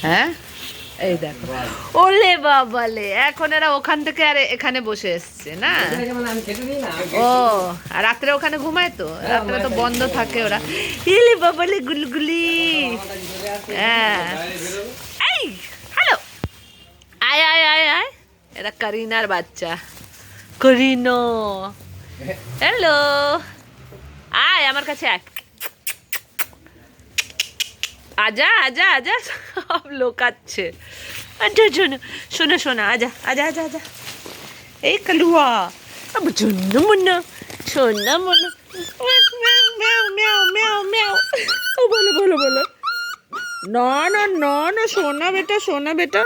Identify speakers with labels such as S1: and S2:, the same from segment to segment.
S1: হ্যাঁ এই দেখো, ওলে বাবালে, এখন এরা ওখান থেকে আর এখানে বসে এসছে না। ও, আর রাত্রে ওখানে ঘুমায় তো, রাত্রে তো বন্ধ থাকে ওরা। ইলে বাবালে গুলগুলি। হ্যাঁ, এই হ্যালো, আয় আয় আয় আয়, এরা করিনার বাচ্চা, করিনো। হ্যালো, আয় আমার কাছে আয়, আজা আজা আজা, সব লোকাচ্ছে। আচ্ছা শোনো শোনো শোনা, আজা আজা আজা আজা, এই কালুয়া, শোনো মনে, শোনা মনে, ম্যাও ম্যাও ম্যাও ম্যাও। ও বলো বলো বলো, না না না না, সোনা বেটা সোনা বেটা।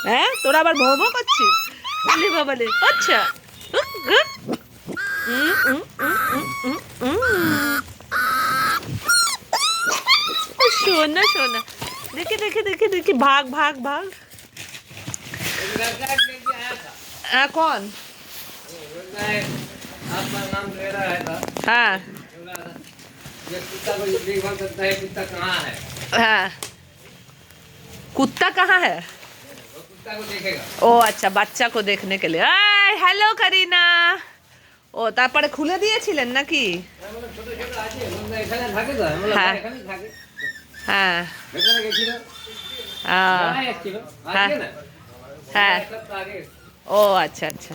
S1: হ্যাঁ, তোরা আবার ভব করছিস? বলি বাবালে, আচ্ছা। সোনা সোনা, দেখে দেখে দেখে দেখে, ভাগ ভাগ ভাগ। कौन? हाँ हाँ, कुत्ता कहाँ है? ओ अच्छा, বাচ্চা को देखने के लिए। हेलो करीना। ও তারপরে খুলে দিয়েছিলেন নাকি? হ্যাঁ হ্যাঁ হ্যাঁ হ্যাঁ, ও আচ্ছা আচ্ছা।